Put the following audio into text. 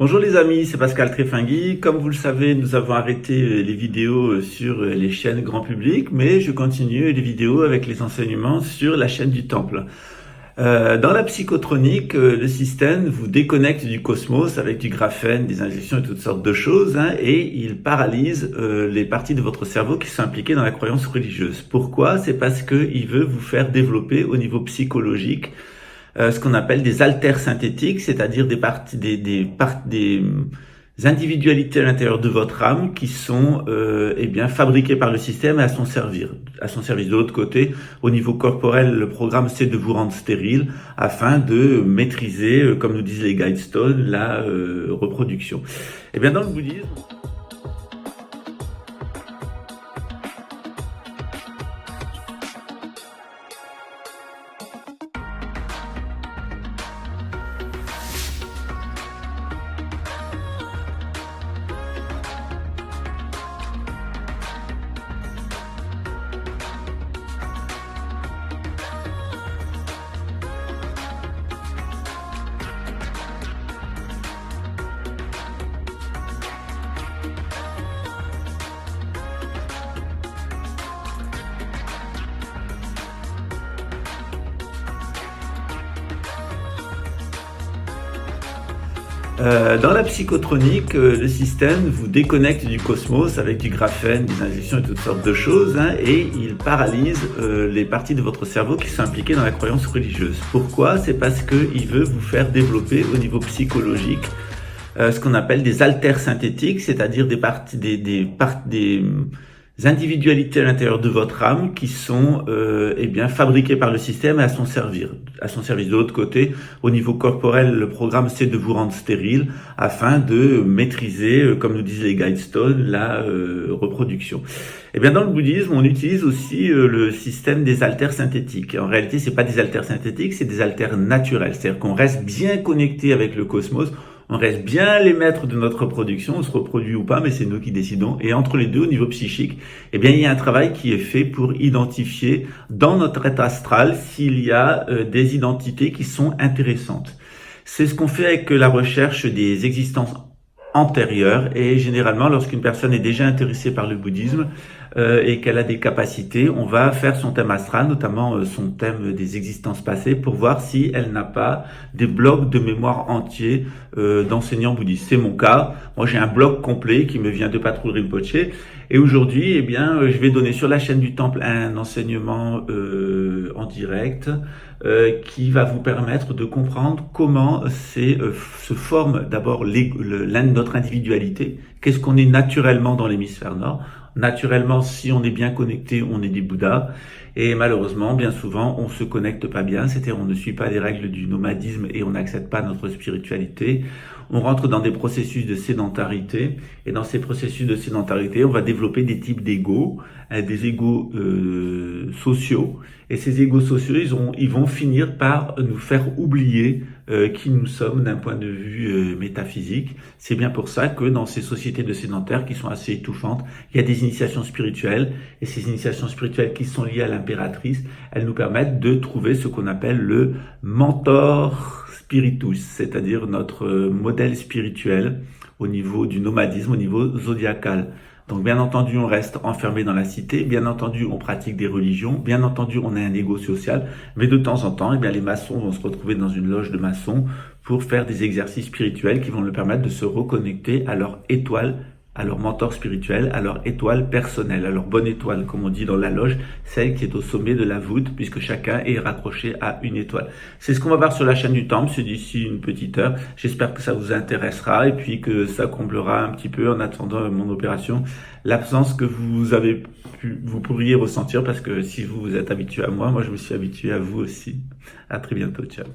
Bonjour les amis, c'est Pascal Tréfingui. Comme vous le savez, nous avons arrêté les vidéos sur les chaînes grand public, mais je continue les vidéos avec les enseignements sur la chaîne du Temple. Dans la psychotronique, le système vous déconnecte du cosmos avec du graphène, des injections et toutes sortes de choses, et il paralyse les parties de votre cerveau qui sont impliquées dans la croyance religieuse. Pourquoi? C'est parce qu'il veut vous faire développer au niveau psychologique ce qu'on appelle des haltères synthétiques, c'est-à-dire des individualités à l'intérieur de votre âme qui sont fabriquées par le système et à son service. De l'autre côté, au niveau corporel, le programme c'est de vous rendre stérile afin de maîtriser, comme nous disent les Guidestones, la reproduction. Et bien dans le bouddhisme, dans la psychotronique, le système vous déconnecte du cosmos avec du graphène, des injections et toutes sortes de choses, et il paralyse les parties de votre cerveau qui sont impliquées dans la croyance religieuse. Pourquoi? C'est parce qu'il veut vous faire développer au niveau psychologique ce qu'on appelle des haltères synthétiques, c'est-à-dire des individualités à l'intérieur de votre âme qui sont fabriquées par le système et à son service. De l'autre côté, au niveau corporel, le programme c'est de vous rendre stérile afin de maîtriser, comme nous disent les Guidestones, la reproduction. Et bien dans le bouddhisme, on utilise aussi le système des haltères synthétiques. En réalité, c'est pas des haltères synthétiques, c'est des haltères naturels. C'est-à-dire qu'on reste bien connecté avec le cosmos. On reste bien les maîtres de notre reproduction, on se reproduit ou pas, mais c'est nous qui décidons. Et entre les deux, au niveau psychique, il y a un travail qui est fait pour identifier dans notre état astral s'il y a des identités qui sont intéressantes. C'est ce qu'on fait avec la recherche des existences antérieures, et généralement, lorsqu'une personne est déjà intéressée par le bouddhisme et qu'elle a des capacités, on va faire son thème astral, notamment son thème des existences passées, pour voir si elle n'a pas des blocs de mémoire entiers d'enseignants bouddhistes. C'est mon cas. Moi, j'ai un bloc complet qui me vient de Patrul Rinpoche, et aujourd'hui, je vais donner sur la chaîne du Temple un enseignement en direct qui va vous permettre de comprendre comment se forme d'abord notre individualité. Qu'est-ce qu'on est naturellement dans l'hémisphère nord? Naturellement, si on est bien connecté, on est des Bouddhas. Et malheureusement, bien souvent, on se connecte pas bien, c'est-à-dire on ne suit pas les règles du nomadisme et on n'accepte pas notre spiritualité. On rentre dans des processus de sédentarité, et dans ces processus de sédentarité, on va développer des types d'égos, des égos sociaux. Et ces égos sociaux, ils vont finir par nous faire oublier qui nous sommes d'un point de vue métaphysique. C'est bien pour ça que dans ces sociétés de sédentaires qui sont assez étouffantes, il y a des initiations spirituelles, et ces initiations spirituelles qui sont liées à l'impératrice, elles nous permettent de trouver ce qu'on appelle le mentor spiritus, c'est-à-dire notre modèle spirituel au niveau du nomadisme, au niveau zodiacal. Donc bien entendu, on reste enfermé dans la cité, bien entendu, on pratique des religions, bien entendu, on a un ego social, mais de temps en temps, les maçons vont se retrouver dans une loge de maçons pour faire des exercices spirituels qui vont leur permettre de se reconnecter à leur étoile, à leur mentor spirituel, à leur étoile personnelle, à leur bonne étoile, comme on dit dans la loge, celle qui est au sommet de la voûte, puisque chacun est raccroché à une étoile. C'est ce qu'on va voir sur la chaîne du Temple, c'est d'ici une petite heure. J'espère que ça vous intéressera et puis que ça comblera un petit peu, en attendant mon opération, l'absence que vous pourriez ressentir, parce que si vous êtes habitué à moi, je me suis habitué à vous aussi. À très bientôt, ciao.